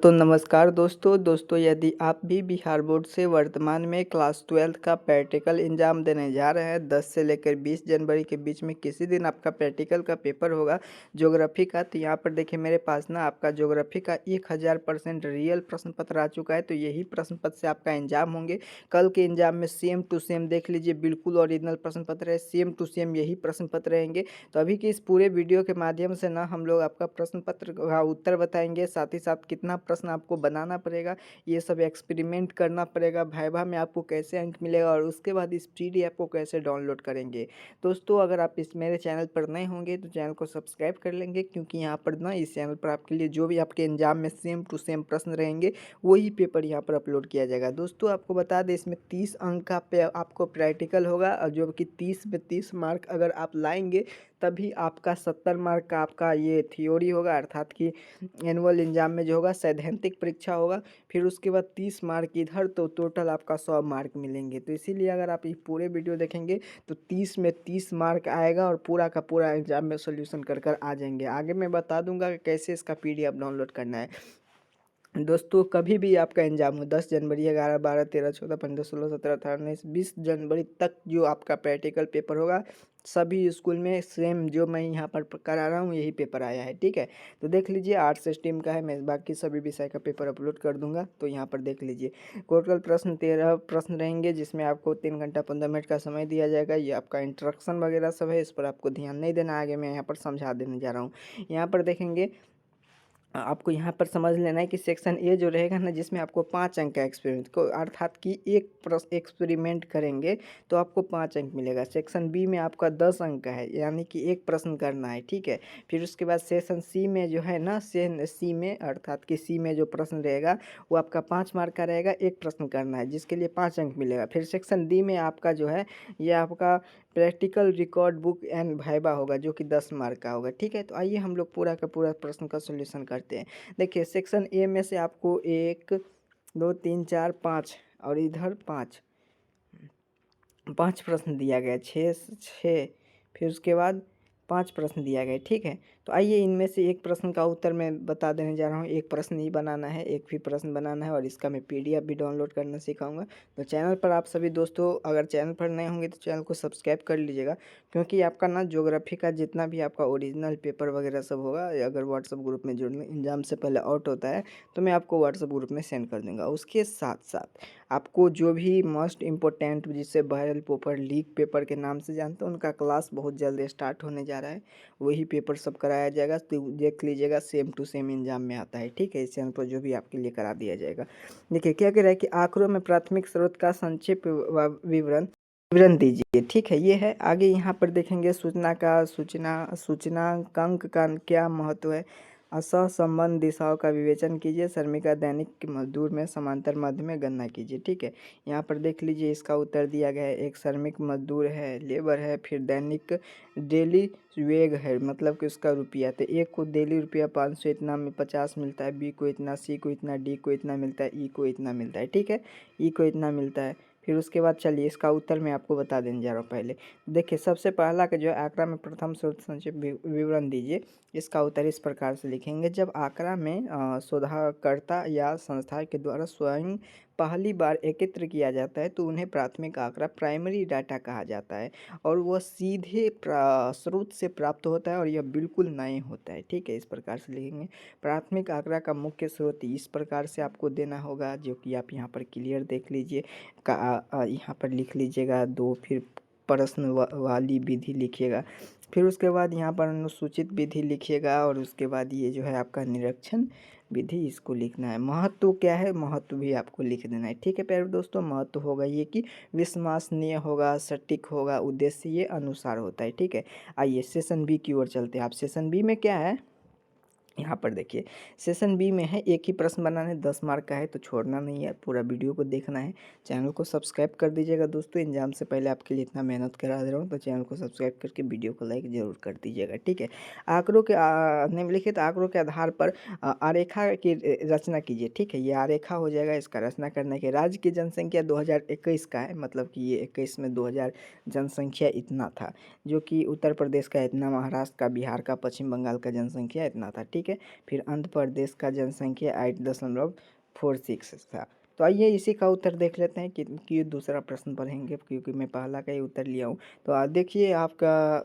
तो नमस्कार दोस्तों यदि आप भी बिहार बोर्ड से वर्तमान में क्लास 12 का प्रैक्टिकल एग्ज़ाम देने जा रहे हैं 10 से लेकर 20 जनवरी के बीच में किसी दिन आपका प्रैक्टिकल का पेपर होगा ज्योग्राफी का। तो यहाँ पर देखिए मेरे पास ना आपका ज्योग्राफी का 1000% रियल प्रश्न पत्र आ चुका है। तो यही प्रश्न पत्र से आपका एग्जाम होंगे। कल के एग्जाम में सेम टू सेम देख लीजिए, बिल्कुल ओरिजिनल प्रश्न पत्र है, सेम टू सेम यही प्रश्न पत्र रहेंगे। तो अभी की इस पूरे वीडियो के माध्यम से ना हम लोग आपका प्रश्न पत्र का उत्तर बताएंगे, साथ ही साथ कितना प्रश्न आपको बनाना पड़ेगा, ये सब एक्सपेरिमेंट करना पड़ेगा, वाइवा में आपको कैसे अंक मिलेगा और उसके बाद इस पीडीएफ को कैसे डाउनलोड करेंगे। दोस्तों अगर आप इस मेरे चैनल पर नए होंगे तो चैनल को सब्सक्राइब कर लेंगे, क्योंकि यहाँ पर ना इस चैनल पर आपके लिए जो भी आपके एग्जाम में सेम टू सेम प्रश्न रहेंगे वही पेपर यहाँ पर अपलोड किया जाएगा। दोस्तों आपको बता दें इसमें 30 अंक का आपको प्रैक्टिकल होगा, और जो कि 30 में 30 मार्क अगर आप लाएंगे तभी आपका 70 मार्क का आपका ये थ्योरी होगा, अर्थात कि एनुअल एग्जाम में जो होगा सैद्धांतिक परीक्षा होगा। फिर उसके बाद 30 मार्क इधर, तो टोटल आपका 100 मार्क मिलेंगे। तो इसीलिए अगर आप ये पूरे वीडियो देखेंगे तो 30 में 30 मार्क आएगा और पूरा का पूरा एग्जाम में सोल्यूशन कर कर आ जाएंगे। आगे मैं बता दूंगा कि कैसे इसका पीडीएफ डाउनलोड करना है। दोस्तों कभी भी आपका एग्जाम हो 10 जनवरी 11 12 13 14 15 16 17 18 19 20 जनवरी तक जो आपका प्रैक्टिकल पेपर होगा, सभी स्कूल में सेम जो मैं यहाँ पर करा रहा हूँ यही पेपर आया है। ठीक है, तो देख लीजिए आर्ट्स स्ट्रीम का है, मैं बाकी सभी विषय का पेपर अपलोड कर दूंगा। तो यहाँ पर देख लीजिए टोटल प्रश्न 13 प्रश्न रहेंगे, जिसमें आपको 3 घंटा 15 मिनट का समय दिया जाएगा। ये आपका इंस्ट्रक्शन वगैरह सब है, इस पर आपको ध्यान नहीं देना, आगे मैं यहाँ पर समझा देने जा रहा हूँ। यहाँ पर देखेंगे आपको यहाँ पर समझ लेना है कि सेक्शन ए जो रहेगा ना, जिसमें आपको 5 अंक का एक्सपेरिमेंट को, अर्थात कि एक एक्सपेरिमेंट करेंगे तो आपको 5 अंक मिलेगा। सेक्शन बी में आपका 10 अंक का है, यानी कि एक प्रश्न करना है। ठीक है, फिर उसके बाद सेक्शन सी में जो है ना, सी में अर्थात कि सी में जो प्रश्न रहेगा वो आपका 5 मार्क का रहेगा, एक प्रश्न करना है जिसके लिए 5 अंक मिलेगा। फिर सेक्शन डी में आपका जो है ये आपका practical record book and viva होगा, जो कि 10 मार्क का होगा। ठीक है, तो आइए हम लोग पूरा का पूरा प्रश्न का सोल्यूशन करते हैं। देखिए सेक्शन ए में से आपको 1 2 3 4 5 और इधर 5 प्रश्न दिया गया, 6 फिर उसके बाद 5 प्रश्न दिया गया। ठीक है, तो आइए इनमें से एक प्रश्न का उत्तर मैं बता देने जा रहा हूँ। एक प्रश्न ही बनाना है, एक भी प्रश्न बनाना है, और इसका मैं पीडीएफ भी डाउनलोड करना सिखाऊंगा। तो चैनल पर आप सभी दोस्तों अगर चैनल पर नए होंगे तो चैनल को सब्सक्राइब कर लीजिएगा, क्योंकि आपका ना ज्योग्राफी का जितना भी आपका ओरिजिनल पेपर वगैरह सब होगा, अगर व्हाट्सअप ग्रुप में जुड़ने एग्जाम से पहले आउट होता है तो मैं आपको व्हाट्सअप ग्रुप में सेंड कर दूँगा। उसके साथ साथ आपको जो भी मोस्ट इम्पोर्टेंट, जिसे वायरल पेपर लीक पेपर के नाम से जानते हैं, उनका क्लास बहुत जल्द स्टार्ट होने जा रहा है, वही पेपर सब कराया जाएगा। तो देख लीजिएगा सेम टू सेम एग्जाम में आता है। ठीक है, इस चैनल पर जो भी आपके लिए करा दिया जाएगा। देखिए क्या कह रहा है कि आंकड़ों में प्राथमिक स्रोत का संक्षिप्त विवरण विवरण दीजिए। ठीक है, ये है। आगे यहाँ पर देखेंगे सूचनांक का क्या महत्व है। असहसंबंध दिशाओं का विवेचन कीजिए। श्रमिका दैनिक के मजदूर में समांतर मध्य में गणना कीजिए। ठीक है, यहाँ पर देख लीजिए इसका उत्तर दिया गया है। एक श्रमिक मजदूर है, लेबर है, फिर दैनिक डेली वेग है, मतलब कि उसका रुपया। तो एक को डेली रुपया 500 इतना में 50 मिलता है, बी को इतना, सी को इतना, डी को इतना मिलता है, ई को इतना मिलता है। ठीक है, ई को इतना मिलता है। फिर उसके बाद चलिए इसका उत्तर मैं आपको बता देने जा रहा हूँ। पहले देखिए सबसे पहला का जो है आंकड़ा में प्रथम स्रोत संक्षिप्त विवरण दीजिए। इसका उत्तर इस प्रकार से लिखेंगे। जब आंकड़ा में शोधकर्ता या संस्था के द्वारा स्वयं पहली बार एकत्र किया जाता है तो उन्हें प्राथमिक आंकड़ा प्राइमरी डाटा कहा जाता है, और वह सीधे स्रोत से प्राप्त होता है और यह बिल्कुल नए होता है। ठीक है, इस प्रकार से लिखेंगे। प्राथमिक आंकड़ा का मुख्य स्रोत इस प्रकार से आपको देना होगा, जो कि आप यहाँ पर क्लियर देख लीजिए। यहाँ पर लिख लीजिएगा 2, फिर प्रश्न वाली विधि लिखिएगा, फिर उसके बाद यहाँ पर अनुसूचित विधि लिखिएगा, और उसके बाद ये जो है आपका निरीक्षण विधि, इसको लिखना है। महत्व क्या है, महत्व भी आपको लिख देना है। ठीक है प्यारे दोस्तों, महत्व होगा ये कि विश्वसनीय होगा, सटीक होगा, उद्देश्य ये अनुसार होता है। ठीक है, आइए सेशन बी की ओर चलते हैं। आप सेशन बी में क्या है, यहाँ पर देखिए सेशन बी में है एक ही प्रश्न बनाना है, 10 मार्क का है, तो छोड़ना नहीं है, पूरा वीडियो को देखना है। चैनल को सब्सक्राइब कर दीजिएगा दोस्तों, एग्जाम से पहले आपके लिए इतना मेहनत करा दे रहा हूँ, तो चैनल को सब्सक्राइब करके वीडियो को लाइक जरूर कर दीजिएगा। ठीक है, आंकड़ों के निम्नलिखित आंकड़ों के आधार पर आरेखा की रचना कीजिए। ठीक है, ये आरेखा हो जाएगा। इसका रचना करने के राज्य की जनसंख्या 2021 का है, मतलब कि ये 21 में 2000 जनसंख्या इतना था, जो कि उत्तर प्रदेश का इतना, महाराष्ट्र का, बिहार का, पश्चिम बंगाल का जनसंख्या इतना था। ठीक ठीक है। फिर आंध्र प्रदेश का जनसंख्या 8.46 था। तो आइए इसी का उत्तर देख लेते हैं कि दूसरा प्रश्न पढ़ेंगे, क्योंकि मैं पहला का ही उत्तर लिया हूँ। तो देखिए आपका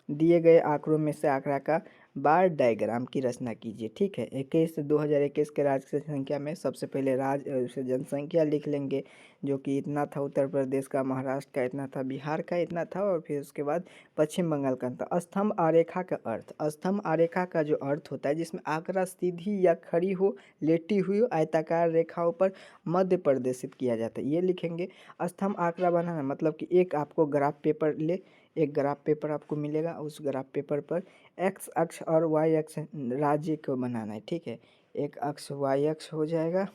दिए गए आंकड़ों में से आंकड़ा का बार डायग्राम की रचना कीजिए, ठीक है। 2021 के राज्य संख्या में सबसे पहले राज्य जनसंख्या लिख लेंगे, जो कि इतना था उत्तर प्रदेश का, महाराष्ट्र का इतना था, बिहार का इतना था, और फिर उसके बाद पश्चिम बंगाल का था। स्तंभ आरेखा का अर्थ, स्तंभ आरेखा का जो अर्थ होता है जिसमें आंकड़ा सीधी या खड़ी हो, लेटी हुई हो, आयताकार रेखाओं पर मध्य प्रदर्शित किया जाता है, ये लिखेंगे। स्तंभ आंकड़ा बनाना मतलब कि एक आपको ग्राफ पेपर एक ग्राफ पेपर आपको मिलेगा, उस ग्राफ पेपर पर एक्स अक्ष और वाई अक्ष राज्य को बनाना है, ठीक है। एक अक्ष वाई अक्ष हो जाएगा,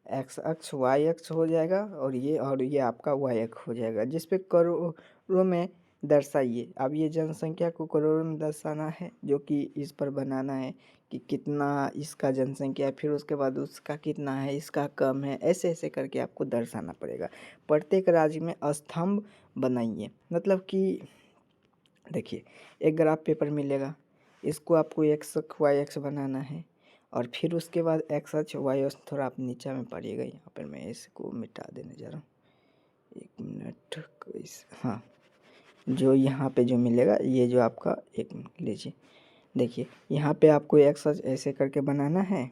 एक्स अक्ष वाई अक्ष हो जाएगा, और ये आपका वाई अक्ष हो जाएगा, जिस पे करोड़ों में दर्शाइए। अब ये जनसंख्या को करोड़ों में दर्शाना है, जो कि इस पर बनाना है कि कितना इसका जनसंख्या है, फिर उसके बाद उसका कितना है, इसका कम है, ऐसे ऐसे करके आपको दर्शाना पड़ेगा। प्रत्येक राज्य में स्तंभ बनाइए, मतलब कि देखिए एक ग्राफ पेपर मिलेगा, इसको आपको एक्स वाई एक्स बनाना है, और फिर उसके बाद एक्स अक्ष वाई अक्ष, थोड़ा आप नीचे में पढ़िएगा, यहाँ पर मैं इसको मिटा देने जा रहा हूँ, एक मिनट। हाँ, जो यहाँ पे जो मिलेगा, ये जो आपका, एक मिनट लीजिए, देखिए यहाँ पे आपको एक्स अक्ष ऐसे करके बनाना है,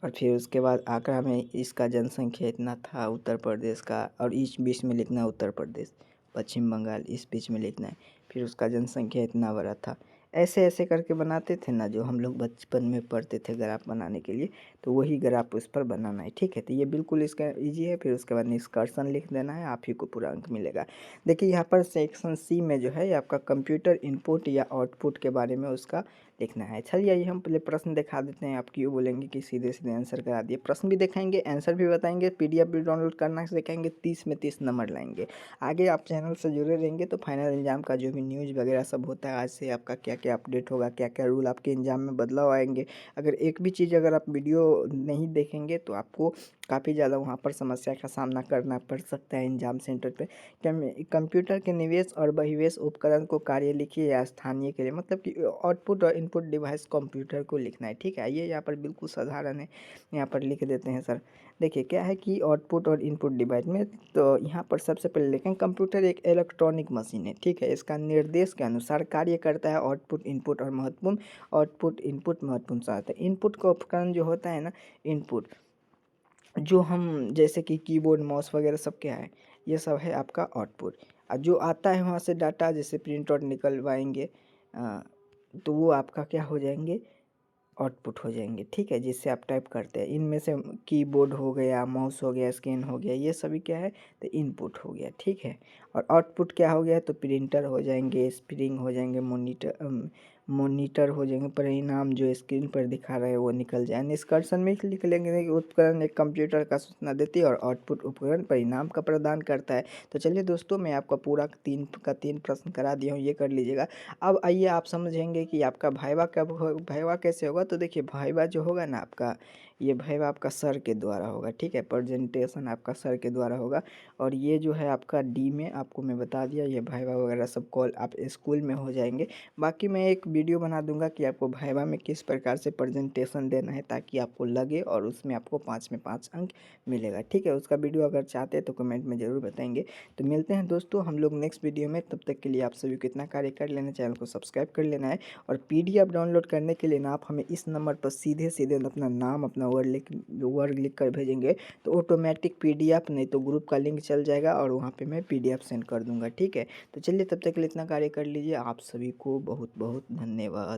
और फिर उसके बाद आंकड़ा में इसका जनसंख्या इतना था उत्तर प्रदेश का, और इस बीच में लिखना है उत्तर प्रदेश, पश्चिम बंगाल इस बीच में लिखना है, फिर उसका जनसंख्या इतना बड़ा था। ऐसे ऐसे करके बनाते थे ना, जो हम लोग बचपन में पढ़ते थे ग्राफ बनाने के लिए, तो वही ग्राफ उस पर बनाना है, ठीक है। तो ये बिल्कुल इसका ईजी है। फिर उसके बाद निष्कर्षण लिख देना है, आप ही को पूरा अंक मिलेगा। देखिए यहाँ पर सेक्शन सी में जो है आपका कंप्यूटर इनपुट या आउटपुट के बारे में उसका लिखना है। चलिए आइए हम पहले प्रश्न दिखा देते हैं। आप क्यों बोलेंगे कि सीधे सीधे आंसर करा दिए, प्रश्न भी दिखाएंगे, आंसर भी बताएंगे, पीडीएफ भी डाउनलोड करना सिखाएंगे, 30 में 30 नंबर लाएंगे। आगे आप चैनल से जुड़े रहेंगे तो फाइनल एग्जाम का जो भी न्यूज़ वगैरह सब होता है, आज से आपका क्या क्या अपडेट होगा, क्या क्या रूल आपके एग्जाम में बदलाव आएंगे, अगर एक भी चीज़ अगर आप वीडियो नहीं देखेंगे तो आपको काफ़ी ज़्यादा वहाँ पर समस्या का सामना करना पड़ सकता है एग्जाम सेंटर पे। कंप्यूटर के निवेश और बहिर्वेश उपकरण को कार्य लिखिए या स्थानीय के लिए, मतलब कि आउटपुट और इनपुट डिवाइस कंप्यूटर को लिखना है, ठीक है। ये यहाँ पर बिल्कुल साधारण है, यहाँ पर लिख देते हैं सर। देखिए क्या है कि आउटपुट और इनपुट डिवाइस में, तो यहाँ पर सबसे पहले लिखें कंप्यूटर एक इलेक्ट्रॉनिक मशीन है, ठीक है। इसका निर्देश के अनुसार कार्य करता है। आउटपुट इनपुट और महत्वपूर्ण, आउटपुट इनपुट महत्वपूर्ण सहायता है। इनपुट का उपकरण जो होता है ना, इनपुट जो हम जैसे कि कीबोर्ड माउस वगैरह सब क्या है, ये सब है आपका आउटपुट। और जो आता है वहाँ से डाटा, जैसे प्रिंट आउट निकलवाएंगे तो वो आपका क्या हो जाएंगे, आउटपुट हो जाएंगे, ठीक है, जिससे आप टाइप करते हैं। इनमें से कीबोर्ड हो गया, माउस हो गया, स्कैन हो गया, ये सभी क्या है, तो इनपुट हो गया, ठीक है। और आउटपुट क्या हो गया, तो प्रिंटर हो जाएंगे, स्प्रिंग हो जाएंगे, मॉनिटर हो जाएंगे, परिणाम जो स्क्रीन पर दिखा रहे हैं वो निकल जाए। निष्कर्षण में लिख लेंगे कि उपकरण एक कंप्यूटर का सूचना देती है और आउटपुट उपकरण परिणाम का प्रदान करता है। तो चलिए दोस्तों, मैं आपका पूरा 3 प्रश्न करा दिया हूँ, ये कर लीजिएगा। अब आइए आप समझेंगे कि आपका भाइवा कब हो, भाइवा कैसे होगा। तो देखिए भाइवा जो होगा ना आपका, ये भाइवा आपका सर के द्वारा होगा, ठीक है। प्रेजेंटेशन आपका सर के द्वारा होगा। और ये जो है आपका डी में आपको मैं बता दिया, ये भाइवा वगैरह सब कॉल आप स्कूल में हो जाएंगे। बाकी मैं एक वीडियो बना दूंगा कि आपको भाइवा में किस प्रकार से प्रेजेंटेशन देना है, ताकि आपको लगे और उसमें आपको 5 में 5 अंक मिलेगा, ठीक है। उसका वीडियो अगर चाहते हैं तो कमेंट में ज़रूर बताएंगे। तो मिलते हैं दोस्तों हम लोग नेक्स्ट वीडियो में, तब तक के लिए आप सभी को इतना कार्य कर लेना, चैनल को सब्सक्राइब कर लेना है। और पीडीएफ डाउनलोड करने के लिए ना आप हमें इस नंबर पर सीधे सीधे अपना नाम, अपना वर्ड लिख कर भेजेंगे, तो ऑटोमेटिक पीडीएफ, नहीं तो ग्रुप का लिंक चल जाएगा और वहाँ पे मैं पीडीएफ सेंड कर दूंगा, ठीक है। तो चलिए तब तक के लिए इतना कार्य कर लीजिए। आप सभी को बहुत बहुत धन्यवाद।